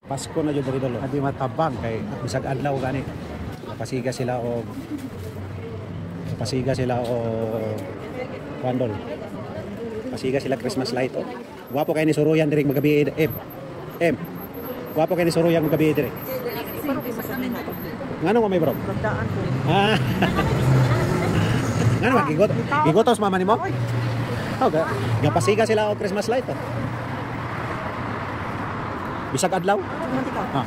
Pasko na jud diri dolo. Adi matabang kay bisag adlaw gani. Napasiga sila o Kwandol. Pasiga sila Christmas light oh. Guwapo kay ni suruyan diri magabi em. Guwapo kay ni suruyan magabi diri. Ngano mo may bro? Pagdaan ko. Ah. Ngano gigotos mama nimo? Oh, gapasiga sila og Christmas light oh. Bisag adlaw? Ah.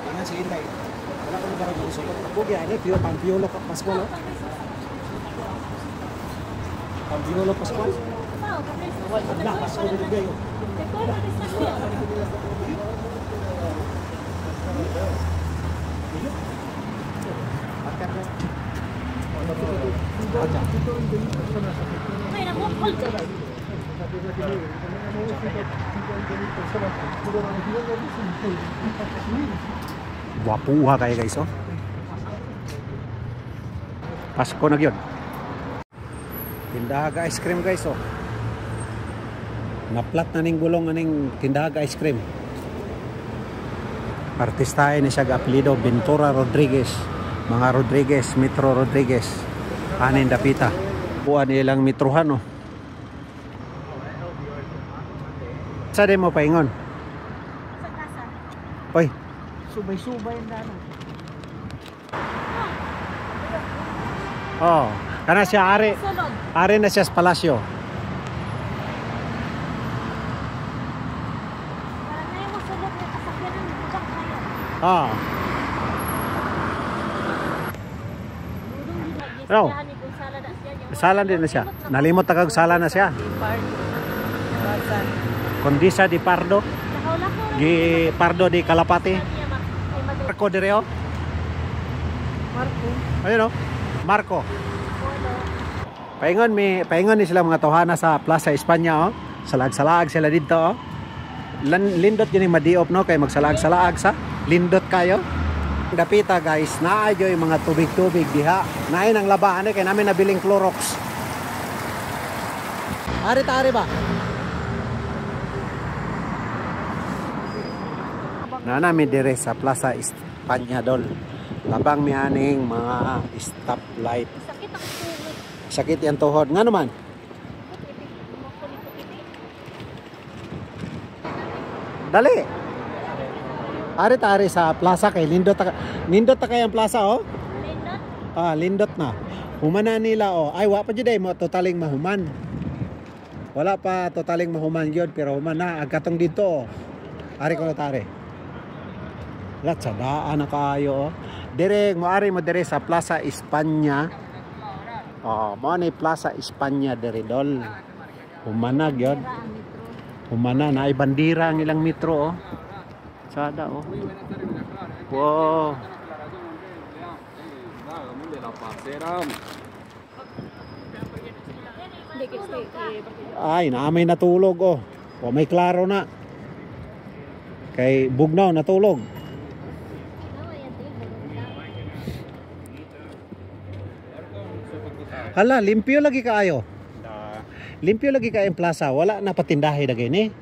Tingnan si Inday. Wala ko lugar ng sulok. Pugi ani piyo pampiolo Pasko no. Pampiolo Pasko. Wala Pasko dito gayo. Wapuha kayo guys oh. Pasko na gyud. Tindaga ice cream guys oh. Naplat na ning gulong aning tindaga ice cream. Artistahin ni siya apelido Ventura Rodriguez. Mga Rodriguez, Metro Rodriguez. Anin dapita. Buwan nilang metrohan oh. Sa di mo paingon? Sa kasa. Oy. Subay-subay ang dano. Oh, kana siya ari na siya sa palasyo. Parang na yung masulot na kasakyan ng budak ngayon. Ah. No. Sala din na siya. Nalimot na kag sala na siya. Condesa di Pardo. Di Pardo di Kalapati. Marco di Reo. Marco. Ayun oh. Marco. Paingon ni sila mga tawhana sa Plaza Espanya oh. Salag-salag sila dito oh. Lindot yun yung madiop no kay magsalag-salag sa lindot kayo. Dapita guys, naadyo yung mga tubig-tubig diha. Nain ang labahan kay namin nabiling Clorox. Ari ba? Na namin dire sa Plaza Espanya dol. Labang mi aning mga stoplight. Sakit ang tuhod. Sakit yan tuhod. Nga naman? Dali. Ari sa plaza kay lindot ta kay ang plaza oh. Lindot? Ah, lindot na. Humana nila oh. Ay wa pa jud mo totaling mahuman. Wala pa totaling mahuman gyud pero human na agkatong dito oh. Ari ko tare. Lat sa daan na kaayo oh. Dire moari mo dire sa Plaza Espanya. Oh, mo ni Plaza Espanya dire dol. Humana gyud. Humana na ay bandira ang ilang metro oh. Sada oh. Wow. Ay, naamay natulog oh. O may klaro na. Kay bugnaw natulog. Hala, limpyo lagi kaayo. Limpyo lagi kayong plaza. Wala na patindahe na gini.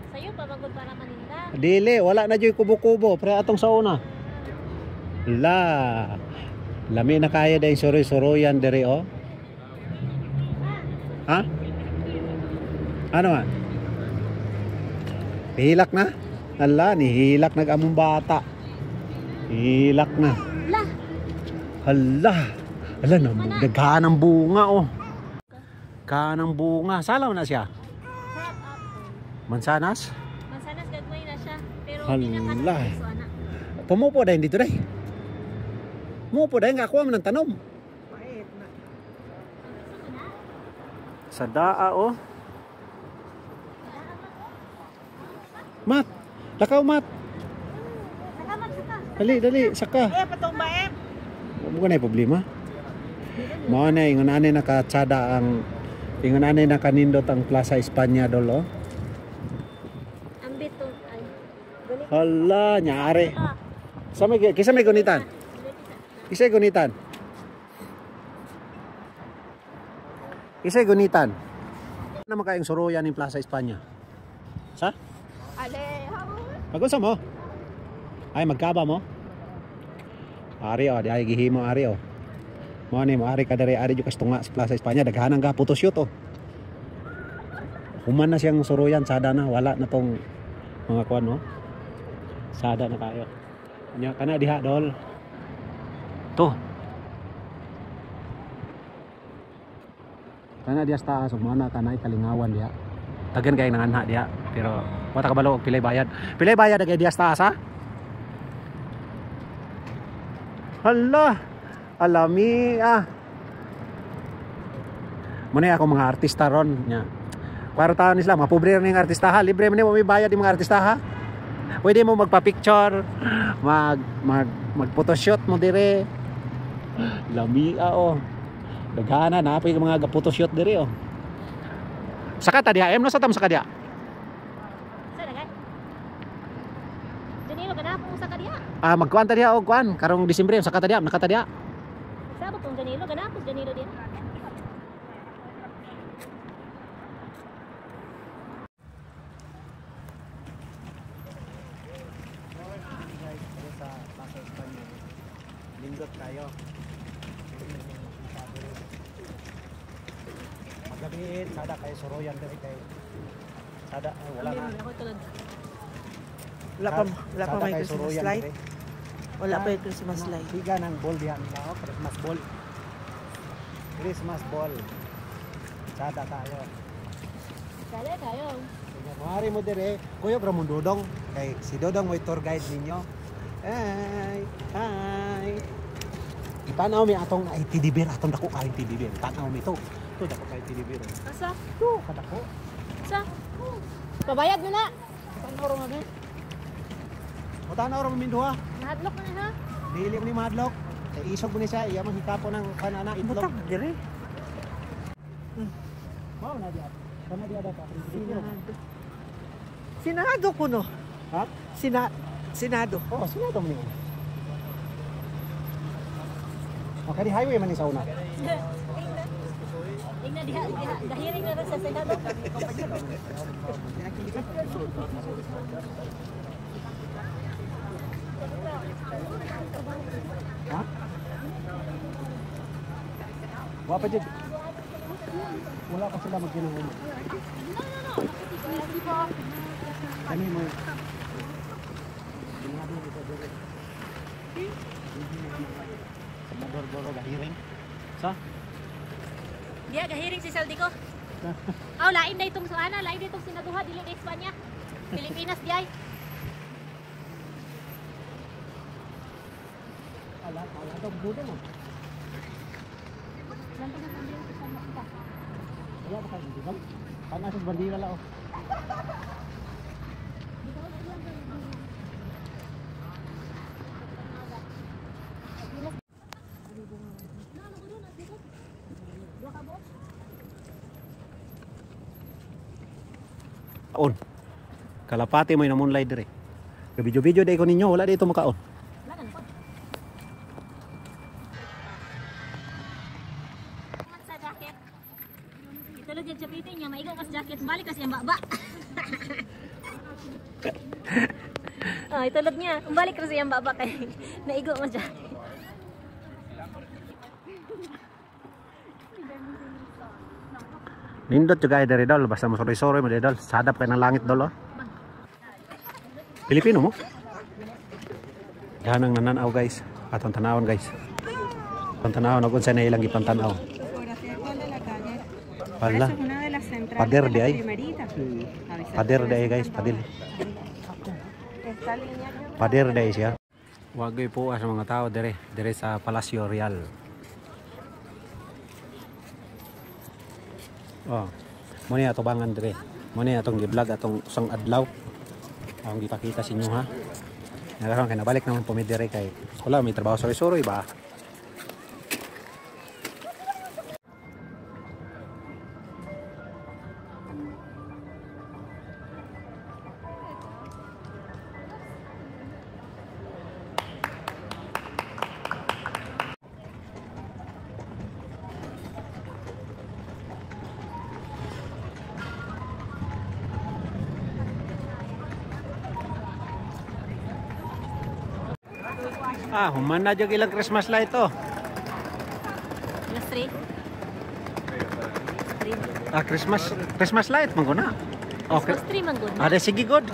Sa'yo, pabagod para maninda. Dili, wala na dyan kubo-kubo. Pre atong sa una. La. Lami na kaya dahil suroy-suroyan diri oh. Ha? Ano man? Hilak na? Hala, nihilak nag-among bata. Hilak na. La. Hala. Hala, naghaan ng bunga oh. Kanang bunga. Salaw na siya. Mansanas? Mansanas gagmay na siya. Pero hala. Pumupo dahil dito dahil. Pumupo dahil nga ako ng tanom. Sa daa oh. Mat. Lakaw mat. Dali. Saka. Patong ba eh? Huwag na yung problema. Mga na, ingon anay nakatsada ang ingon anay nakanindot ang Plaza Espanya dolo. Ambit to ay. Hala, nyari. Kisa may gunitan. Kisa'y gunitan. Ano makayang suruyan ng Plaza Espanya? Sa? Ale, Magunsa mo? Ay magkaba mo? Ari oh, di ay gihimo ari oh. Mo ni mo ari ka diri ari jud kas tunga sa Plaza Espanya daghanan ka photoshoot oh. Human na siyang suruyan sada na wala na tong mga kuan no. Sada na kayo. Nya kana diha dol. To. Kana diha sa taas mana kana kalingawan diha. Tagan kay nanganha diha pero wala kabalo og pilay bayad. Pilay bayad kay diha sa taas ha. Hala, alami ah. Muna ako mga artista ron nya. Kwarta nila mga pobre rin ng artista ha. Libre man mo may bayad yung mga artista ha. Pwede mo magpa-picture, mag photoshoot mo dire. Lami ah oh. Daghana na pa yung mga photoshoot dire oh. Saka ta diha, no sa tam saka diha. Sa dagan. Janilo ganap mo sa kadiya. Ah magkuan ta diha og kuan karong Disyembre saka ta diha, nakata diha. Sabot tong Janilo ganap mo Janilo din. Lindot kayo. Magabiin, sada kayo suruyan diri kay sada ay wala na. Ako tulad. Wala pa may Christmas light. Wala pa yung Christmas light. Higa ng ball diyan nila, oh, Christmas ball. Christmas ball. Sada tayo. Kaya kayo. Mari mo dire, Kuya Ramon Dodong kay si Dodong mo tour guide ninyo. Ay. Itanaw mi atong ITD beer, atong dako ka ITD beer. Tanaw mi to. To dako ka ITD beer. Asa? To kadako. Sa? Pabayad mo na. Tanaw ro nga. O tanaw ro minduha. Nahadlok na ha. Dili mo ni madlok. Kay isog mo ni siya, iya man hikapo ng kanana itlog. Butang dire. Mao na diha. Kana diha dapat. Sinado ko no. Ha? Sinado. Oh, sino to mo niyo? Okay, di highway man ni sa una. Tingnan diha, gahiring na sa Senado. Ha? Wala pa dyan. Wala pa sila magkinahuli. Kami mo. Senador Goro gahiring. Sa? Diha gahiring si Saldi ko. Aw lain na itong suana, lain na itong sinaduha dili na Espanya. Pilipinas diay. Ala daw budo mo. Wala ba kayo dito? Panasas bandira lao. On. Kalapati mo yung moonlight dire. Video-video day ko ninyo, wala dito makaon. Sa jacket. Itulog yung chapitin niya, maigaw ka sa jacket, balik kasi ang baba. Oh, itulog niya, balik kasi ang baba kay naigaw mo jacket. Nindot juga dari dol, basta mo sore-sore mo dari dol. Sadap kayo ng langit dol oh. Pilipino mo? Yan ang nananaw guys. Atong tanawon guys. Atong tanawon, kung saan na ilang ipantanaw. Wala. Pader di ay. Pader di ay guys, padil. Pader di ay siya. Wagay po sa mga tao dire sa Palacio Real. Oh. Mo ni ato bangan dire. Mo ni atong gi-vlog atong usang adlaw. Ang gipakita sa inyo ha. Nakaroon kay nabalik naman po mi dire kay wala may trabaho sa resoro iba. Human na jud ilang Christmas light oh. Plus 3. Christmas light man ko na. Okay. Christmas tree man gud. Sige good.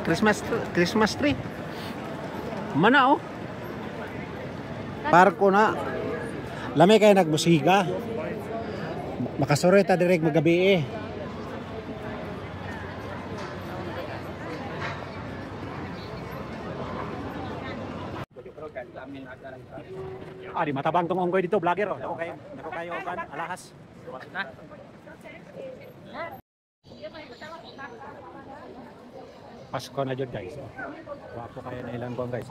Christmas tree. Mana oh. Parko na. Lamay kayo nagmusika. Makasuroy ta direk magabi eh. Di matabang tong onggoy dito, vlogger oh. Dako kayo kan alahas. Pasko na jud guys. Wapo kayo na ilang buwan guys.